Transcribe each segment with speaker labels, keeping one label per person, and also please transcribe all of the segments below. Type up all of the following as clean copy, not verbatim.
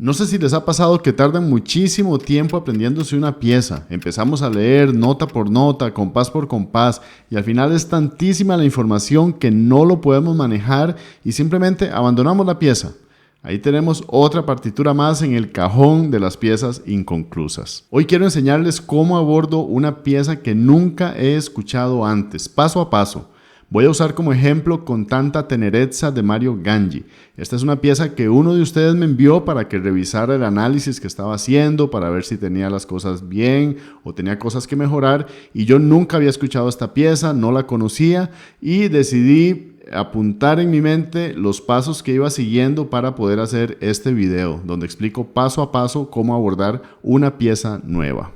Speaker 1: No sé si les ha pasado que tardan muchísimo tiempo aprendiéndose una pieza. Empezamos a leer nota por nota, compás por compás, y al final es tantísima la información que no lo podemos manejar y simplemente abandonamos la pieza. Ahí tenemos otra partitura más en el cajón de las piezas inconclusas. Hoy quiero enseñarles cómo abordo una pieza que nunca he escuchado antes, paso a paso. Voy a usar como ejemplo Con tanta tenerezza de Mario Gangi. Esta es una pieza que uno de ustedes me envió para que revisara el análisis que estaba haciendo, para ver si tenía las cosas bien o tenía cosas que mejorar. Y yo nunca había escuchado esta pieza, no la conocía y decidí apuntar en mi mente los pasos que iba siguiendo para poder hacer este video, donde explico paso a paso cómo abordar una pieza nueva.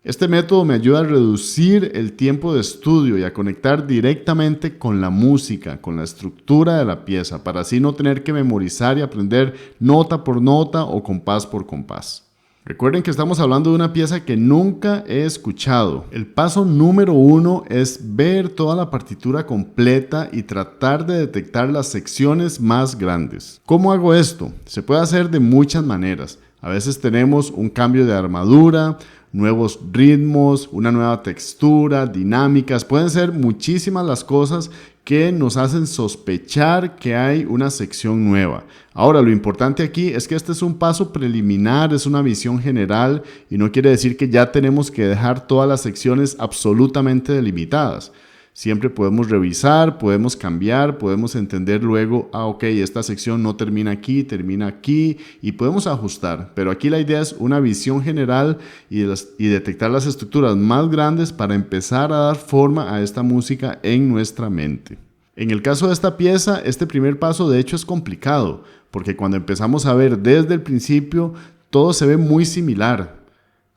Speaker 1: Este método me ayuda a reducir el tiempo de estudio y a conectar directamente con la música, con la estructura de la pieza, para así no tener que memorizar y aprender nota por nota o compás por compás. Recuerden que estamos hablando de una pieza que nunca he escuchado. El paso número 1 es ver toda la partitura completa y tratar de detectar las secciones más grandes. ¿Cómo hago esto? Se puede hacer de muchas maneras. A veces tenemos un cambio de armadura, nuevos ritmos, una nueva textura, dinámicas. Pueden ser muchísimas las cosas que nos hacen sospechar que hay una sección nueva. Ahora, lo importante aquí es que este es un paso preliminar, es una visión general y no quiere decir que ya tenemos que dejar todas las secciones absolutamente delimitadas. Siempre podemos revisar, podemos cambiar, podemos entender luego, ok, esta sección no termina aquí y podemos ajustar. Pero aquí la idea es una visión general y detectar las estructuras más grandes para empezar a dar forma a esta música en nuestra mente. En el caso de esta pieza, este primer paso de hecho es complicado, porque cuando empezamos a ver desde el principio, todo se ve muy similar.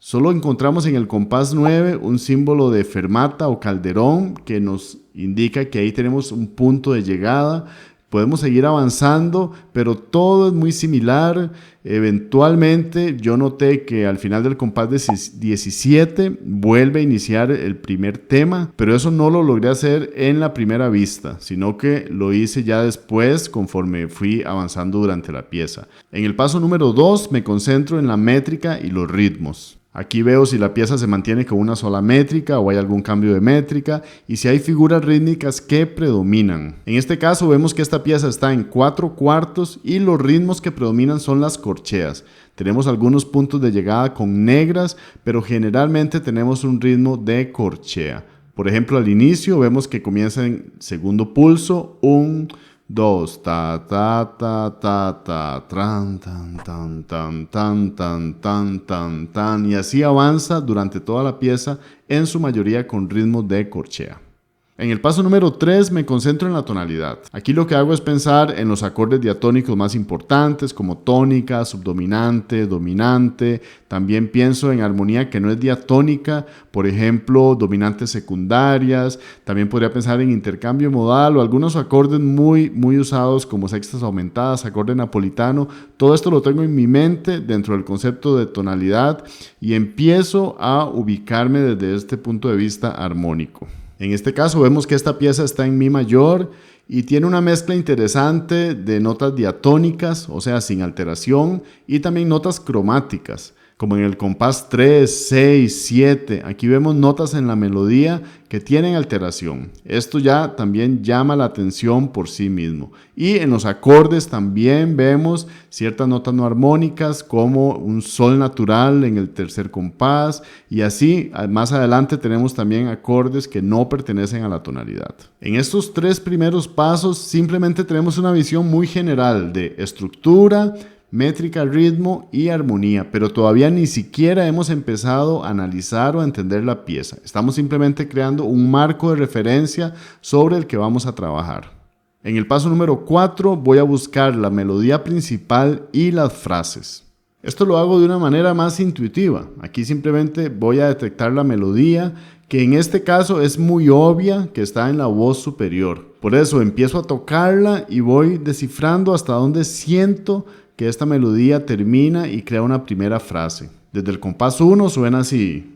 Speaker 1: Solo encontramos en el compás 9 un símbolo de fermata o calderón que nos indica que ahí tenemos un punto de llegada. Podemos seguir avanzando, pero todo es muy similar. Eventualmente yo noté que al final del compás de 17 vuelve a iniciar el primer tema, pero eso no lo logré hacer en la primera vista, sino que lo hice ya después conforme fui avanzando durante la pieza. En el paso número 2 me concentro en la métrica y los ritmos. Aquí veo si la pieza se mantiene con una sola métrica o hay algún cambio de métrica y si hay figuras rítmicas que predominan. En este caso vemos que esta pieza está en 4/4 y los ritmos que predominan son las corcheas. Tenemos algunos puntos de llegada con negras, pero generalmente tenemos un ritmo de corchea. Por ejemplo, al inicio vemos que comienza en segundo pulso, 1, 2, ta, ta, ta, ta, ta, tran, tan, tan, tan, tan, tan, tan, tan, tan, y así avanza durante toda la pieza, en su mayoría con ritmos de corchea. En el paso número 3 me concentro en la tonalidad. Aquí lo que hago es pensar en los acordes diatónicos más importantes como tónica, subdominante, dominante. También pienso en armonía que no es diatónica, por ejemplo, dominantes secundarias. También podría pensar en intercambio modal o algunos acordes muy usados como sextas aumentadas, acorde napolitano. Todo esto lo tengo en mi mente dentro del concepto de tonalidad y empiezo a ubicarme desde este punto de vista armónico. En este caso vemos que esta pieza está en mi mayor y tiene una mezcla interesante de notas diatónicas, o sea, sin alteración, y también notas cromáticas, como en el compás 3, 6, 7. Aquí vemos notas en la melodía que tienen alteración. Esto ya también llama la atención por sí mismo. Y en los acordes también vemos ciertas notas no armónicas como un sol natural en el tercer compás y así más adelante tenemos también acordes que no pertenecen a la tonalidad. En estos 3 primeros pasos simplemente tenemos una visión muy general de estructura, métrica, ritmo y armonía, pero todavía ni siquiera hemos empezado a analizar o a entender la pieza. Estamos simplemente creando un marco de referencia sobre el que vamos a trabajar. En el paso número 4 voy a buscar la melodía principal y las frases. Esto lo hago de una manera más intuitiva. Aquí simplemente voy a detectar la melodía, que en este caso es muy obvia que está en la voz superior. Por eso empiezo a tocarla y voy descifrando hasta dónde siento que esta melodía termina y crea una primera frase. Desde el compás 1 suena así.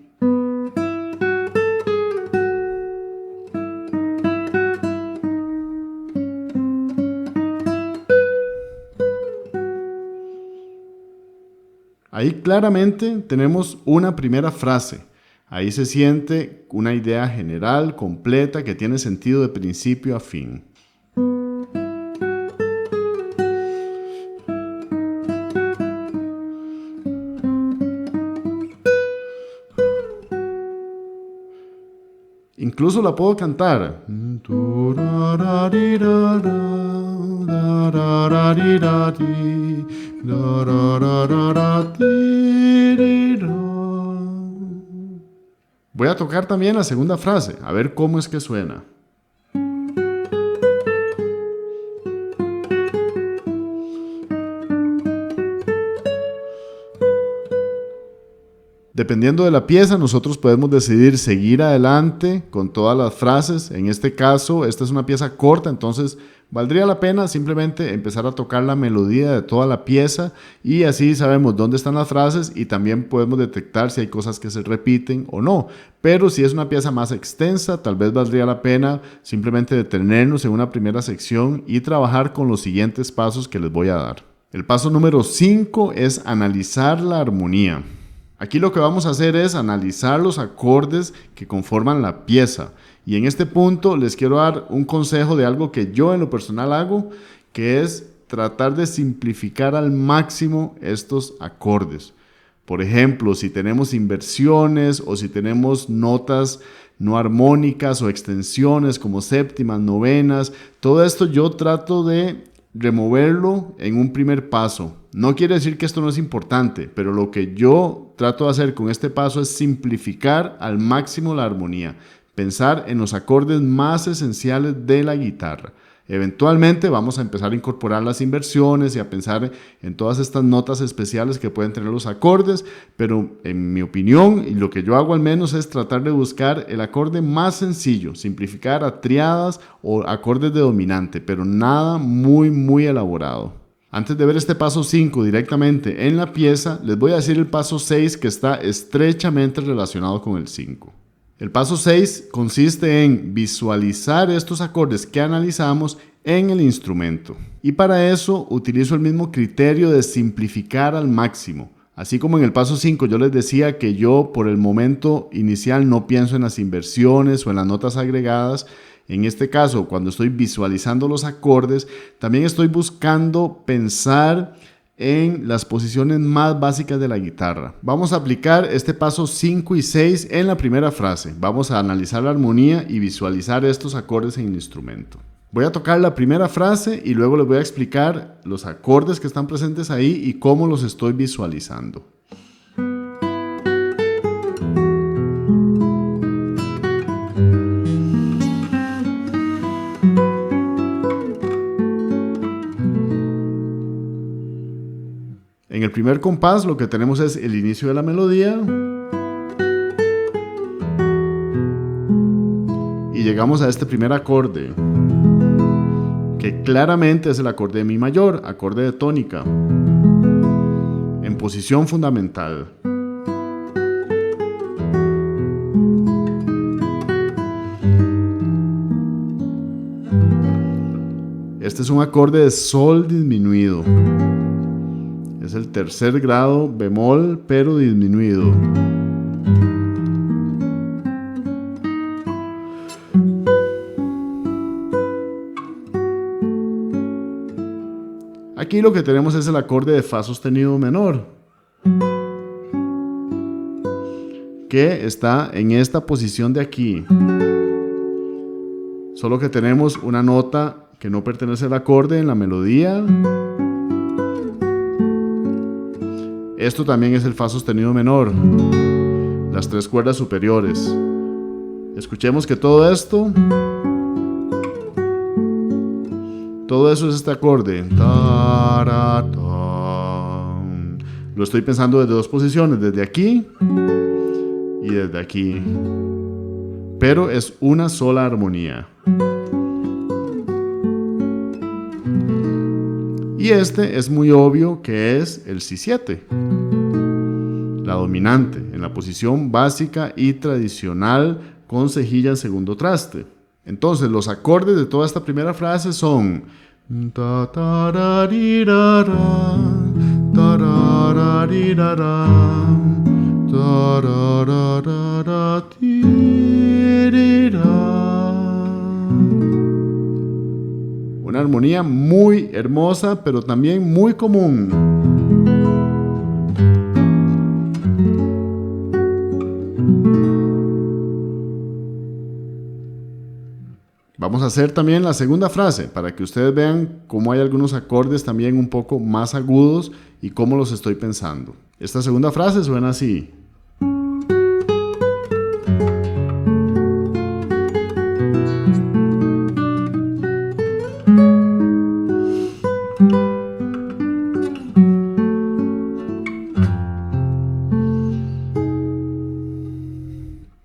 Speaker 1: Ahí claramente tenemos una primera frase. Ahí se siente una idea general, completa, que tiene sentido de principio a fin. Incluso la puedo cantar. Voy a tocar también la segunda frase, a ver cómo es que suena. Dependiendo de la pieza, nosotros podemos decidir seguir adelante con todas las frases. En este caso, esta es una pieza corta, entonces valdría la pena simplemente empezar a tocar la melodía de toda la pieza y así sabemos dónde están las frases y también podemos detectar si hay cosas que se repiten o no. Pero si es una pieza más extensa, tal vez valdría la pena simplemente detenernos en una primera sección y trabajar con los siguientes pasos que les voy a dar. El paso número 5 es analizar la armonía. Aquí lo que vamos a hacer es analizar los acordes que conforman la pieza. Y en este punto les quiero dar un consejo de algo que yo en lo personal hago, que es tratar de simplificar al máximo estos acordes. Por ejemplo, si tenemos inversiones o si tenemos notas no armónicas o extensiones como séptimas, novenas, todo esto yo trato de removerlo en un primer paso. No quiere decir que esto no es importante, pero lo que yo trato de hacer con este paso es simplificar al máximo la armonía, pensar en los acordes más esenciales de la guitarra. Eventualmente vamos a empezar a incorporar las inversiones y a pensar en todas estas notas especiales que pueden tener los acordes, pero en mi opinión, y lo que yo hago al menos, es tratar de buscar el acorde más sencillo, simplificar a triadas o acordes de dominante, pero nada muy elaborado. Antes de ver este paso 5 directamente en la pieza, les voy a decir el paso 6 que está estrechamente relacionado con el 5. El paso 6 consiste en visualizar estos acordes que analizamos en el instrumento. Y para eso utilizo el mismo criterio de simplificar al máximo. Así como en el paso 5 yo les decía que yo por el momento inicial no pienso en las inversiones o en las notas agregadas, en este caso cuando estoy visualizando los acordes, también estoy buscando pensar en las posiciones más básicas de la guitarra. Vamos a aplicar este paso 5 y 6 en la primera frase. Vamos a analizar la armonía y visualizar estos acordes en el instrumento. Voy a tocar la primera frase y luego les voy a explicar los acordes que están presentes ahí y cómo los estoy visualizando. En el primer compás lo que tenemos es el inicio de la melodía y llegamos a este primer acorde que claramente es el acorde de mi mayor, acorde de tónica, en posición fundamental. Este es un acorde de sol disminuido. Es el tercer grado bemol, pero disminuido. Aquí lo que tenemos es el acorde de fa sostenido menor, que está en esta posición de aquí. Solo que tenemos una nota que no pertenece al acorde en la melodía. Esto también es el fa sostenido menor, las tres cuerdas superiores. Escuchemos que todo eso es este acorde. Lo estoy pensando desde dos posiciones, desde aquí y desde aquí. Pero es una sola armonía. Y este es muy obvio que es el Si7, la dominante, en la posición básica y tradicional con cejilla en segundo traste. Entonces los acordes de toda esta primera frase son Una armonía muy hermosa, pero también muy común. Vamos a hacer también la segunda frase para que ustedes vean cómo hay algunos acordes también un poco más agudos y cómo los estoy pensando. Esta segunda frase suena así.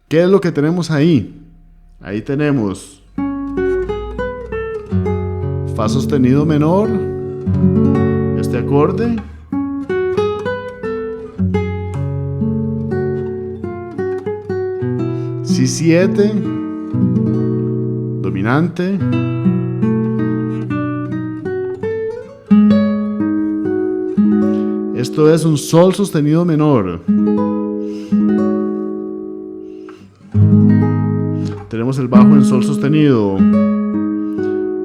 Speaker 1: ¿Qué es lo que tenemos ahí? Ahí tenemos Fa sostenido menor, este acorde, Si7, dominante, esto es un Sol sostenido menor. Tenemos el bajo en Sol sostenido.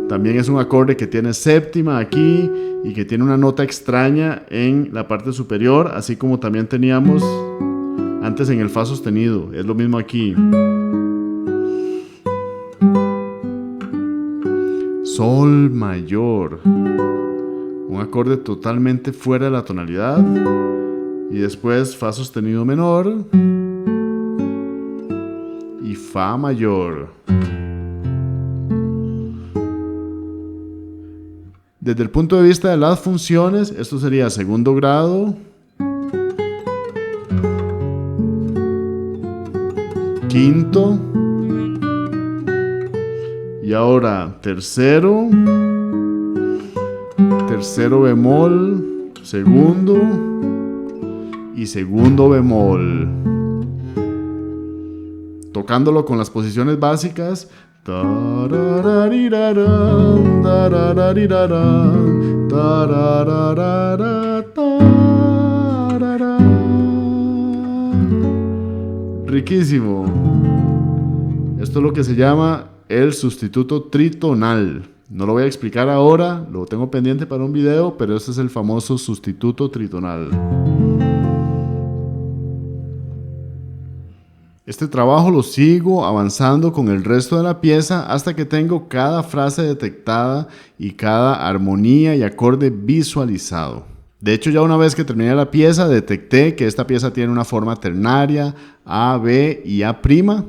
Speaker 1: También es un acorde que tiene séptima aquí y que tiene una nota extraña en la parte superior, así como también teníamos antes en el Fa sostenido. Es lo mismo aquí. Sol mayor. Un acorde totalmente fuera de la tonalidad. Y después Fa sostenido menor. Y Fa mayor. Desde el punto de vista de las funciones, esto sería segundo grado, quinto, y ahora tercero, tercero bemol, segundo y segundo bemol. Tocándolo con las posiciones básicas. Riquísimo. Esto es lo que se llama el sustituto tritonal. No lo voy a explicar ahora, lo tengo pendiente para un video, pero este es el famoso sustituto tritonal. Este trabajo lo sigo avanzando con el resto de la pieza hasta que tengo cada frase detectada y cada armonía y acorde visualizado. De hecho, ya una vez que terminé la pieza, detecté que esta pieza tiene una forma ternaria, A, B y A',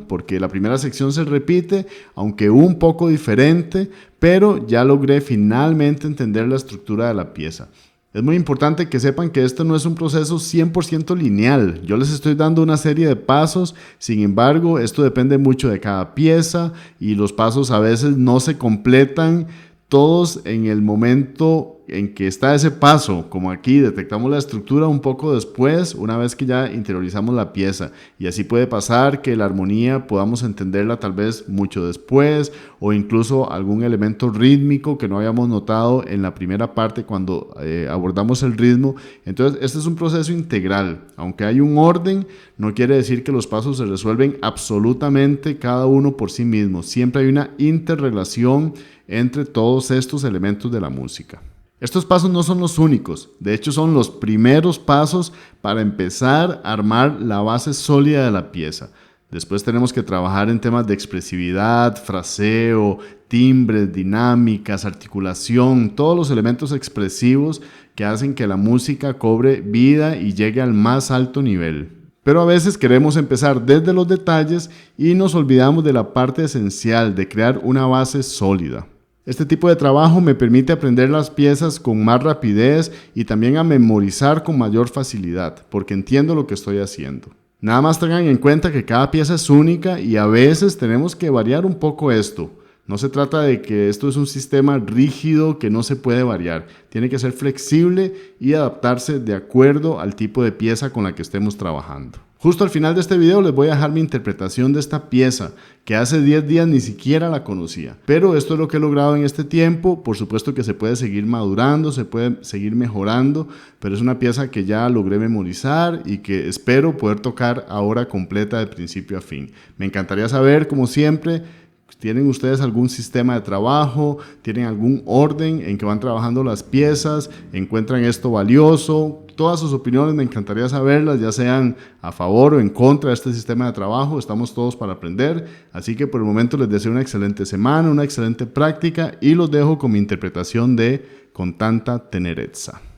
Speaker 1: porque la primera sección se repite, aunque un poco diferente, pero ya logré finalmente entender la estructura de la pieza. Es muy importante que sepan que esto no es un proceso 100% lineal. Yo les estoy dando una serie de pasos, sin embargo, esto depende mucho de cada pieza y los pasos a veces no se completan todos en el momento en que está ese paso, como aquí detectamos la estructura un poco después, una vez que ya interiorizamos la pieza, y así puede pasar que la armonía podamos entenderla tal vez mucho después, o incluso algún elemento rítmico que no habíamos notado en la primera parte cuando abordamos el ritmo. Entonces este es un proceso integral, aunque hay un orden, no quiere decir que los pasos se resuelven absolutamente cada uno por sí mismo, siempre hay una interrelación entre todos estos elementos de la música. Estos pasos no son los únicos, de hecho son los primeros pasos para empezar a armar la base sólida de la pieza. Después tenemos que trabajar en temas de expresividad, fraseo, timbres, dinámicas, articulación, todos los elementos expresivos que hacen que la música cobre vida y llegue al más alto nivel. Pero a veces queremos empezar desde los detalles y nos olvidamos de la parte esencial de crear una base sólida. Este tipo de trabajo me permite aprender las piezas con más rapidez y también a memorizar con mayor facilidad, porque entiendo lo que estoy haciendo. Nada más tengan en cuenta que cada pieza es única y a veces tenemos que variar un poco esto. No se trata de que esto es un sistema rígido que no se puede variar. Tiene que ser flexible y adaptarse de acuerdo al tipo de pieza con la que estemos trabajando. Justo al final de este video les voy a dejar mi interpretación de esta pieza, que hace 10 días ni siquiera la conocía. Pero esto es lo que he logrado en este tiempo. Por supuesto que se puede seguir madurando, se puede seguir mejorando, pero es una pieza que ya logré memorizar y que espero poder tocar ahora completa de principio a fin. Me encantaría saber, como siempre, ¿tienen ustedes algún sistema de trabajo? ¿Tienen algún orden en que van trabajando las piezas? ¿Encuentran esto valioso? Todas sus opiniones me encantaría saberlas, ya sean a favor o en contra de este sistema de trabajo. Estamos todos para aprender. Así que por el momento les deseo una excelente semana, una excelente práctica y los dejo con mi interpretación de Con tanta tenerezza.